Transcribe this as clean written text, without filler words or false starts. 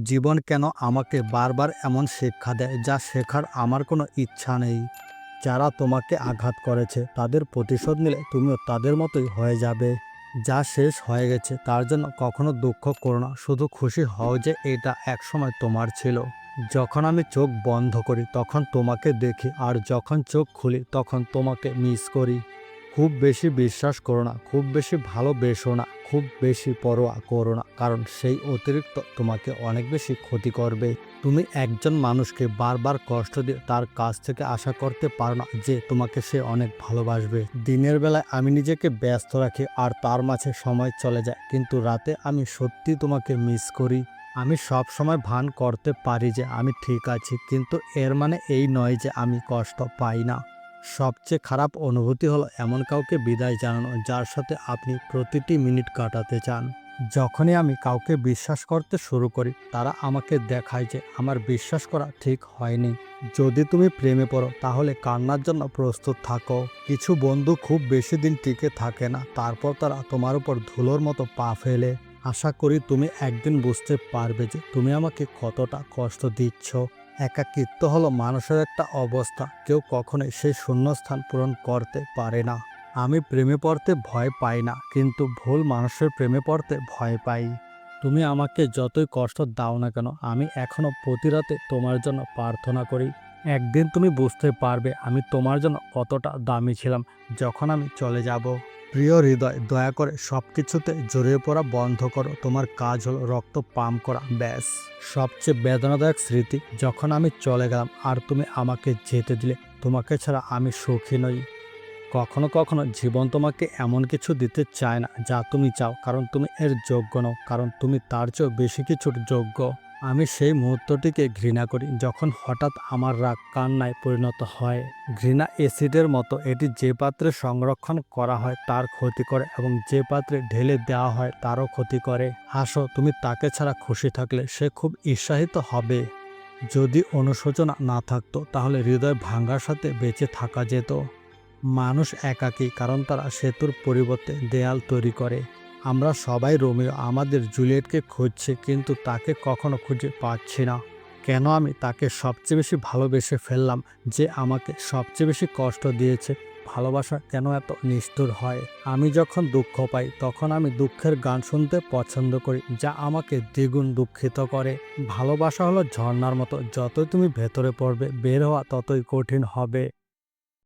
জীবন কেন আমাকে বারবার এমন শিক্ষা দেয় যা শেখার আমার কোনো ইচ্ছা নেই? যারা তোমাকে আঘাত করেছে তাদের প্রতিশোধ নিলে তুমিও তাদের মতোই হয়ে যাবে। যা শেষ হয়ে গেছে তার জন্য কখনো দুঃখ করো না, শুধু খুশি হও যে এটা একসময় তোমার ছিল। যখন আমি চোখ বন্ধ করি তখন তোমাকে দেখি, আর যখন চোখ খুলি তখন তোমাকে মিস করি। খুব বেশি বিশ্বাস করো না, খুব বেশি ভালোবেসো না, খুব বেশি পরোয়া করো না, কারণ সেই অতিরিক্ত তোমাকে অনেক বেশি ক্ষতি করবে। তুমি একজন মানুষকে বারবার কষ্ট দিয়ে তার কাছ থেকে আশা করতে পারো না যে তোমাকে সে অনেক ভালোবাসবে। দিনের বেলায় আমি নিজেকে ব্যস্ত রাখি আর তার মাঝে সময় চলে যায়, কিন্তু রাতে আমি সত্যি তোমাকে মিস করি। আমি সব সময় ভান করতে পারি যে আমি ঠিক আছি, কিন্তু এর মানে এই নয় যে আমি কষ্ট পাই না। সবচেয়ে খারাপ অনুভূতি হলো এমন কাউকে বিদায় জানানো যার সাথে আপনি প্রতিটি মিনিট কাটাতে চান। যখনই আমি কাউকে বিশ্বাস করতে শুরু করি তারা আমাকে দেখায় যে আমার বিশ্বাস করা ঠিক হয়নি। যদি তুমি প্রেমে পড়ো তাহলে কান্নার জন্য প্রস্তুত থাকো। কিছু বন্ধু খুব বেশি দিন টিকে থাকে না, তারপর তারা তোমার উপর ধুলোর মতো পা ফেলে। আশা করি তুমি একদিন বুঝতে পারবে যে তুমি আমাকে কতটা কষ্ট দিচ্ছ। একাকিত্ব হলো মানুষের একটা অবস্থা, কেউ কখনোই সেই শূন্যস্থান পূরণ করতে পারে না। আমি প্রেমে পড়তে ভয় পাই না, কিন্তু ভুল মানুষের প্রেমে পড়তে ভয় পাই। তুমি আমাকে যতই কষ্ট দাও না কেন, আমি এখনো প্রতি রাতে তোমার জন্য প্রার্থনা করি। একদিন তুমি বুঝতে পারবে আমি তোমার জন্য কতটা দামি ছিলাম যখন আমি চলে যাব। প্রিয় হৃদয়, দয়া করে সব কিছুতে জড়িয়ে পড়া বন্ধ করো। তোমার কাজ হলো রক্ত পাম্প করা, ব্যাস। সবচেয়ে বেদনাদায়ক স্মৃতি যখন আমি চলে গেলাম আর তুমি আমাকে যেতে দিলে। তোমাকে ছাড়া আমি সুখী নই। কখনো কখনো জীবন তোমাকে এমন কিছু দিতে চায় না যা তুমি চাও, কারণ তুমি এর যোগ্য নও, কারণ তুমি তার চেয়েও বেশি কিছুর যোগ্য। আমি সেই মুহূর্তটিকে ঘৃণা করি যখন হঠাৎ আমার রাগ কান্নায় পরিণত হয়। ঘৃণা অ্যাসিডের মতো, এটি যে পাত্রে সংরক্ষণ করা হয় তার ক্ষতি করে এবং যে পাত্রে ঢেলে দেওয়া হয় তারও ক্ষতি করে। হাসো, তুমি তাকে ছাড়া খুশি থাকলে সে খুব ঈর্ষান্বিত হবে। যদি অনুশোচনা না থাকতো তাহলে হৃদয় ভাঙার সাথে বেঁচে থাকা যেত। মানুষ একাকী কারণ তারা সেতুর পরিবর্তে দেয়াল তৈরি করে। আমরা সবাই রোমিও আমাদের জুলিয়েটকে খুঁজছি, কিন্তু তাকে কখনো খুঁজে পাচ্ছি না। কেন আমি তাকে সবচেয়ে বেশি ভালোবেসে ফেললাম, যে আমাকে সবচেয়ে বেশি কষ্ট দিয়েছে? ভালোবাসা কেন এত নিষ্ঠুর হয়? আমি যখন দুঃখ পাই তখন আমি দুঃখের গান শুনতে পছন্দ করি, যা আমাকে দ্বিগুণ দুঃখিত করে। ভালোবাসা হলো ঝর্ণার মতো, যতই তুমি ভেতরে পড়বে বের হওয়া ততই কঠিন হবে।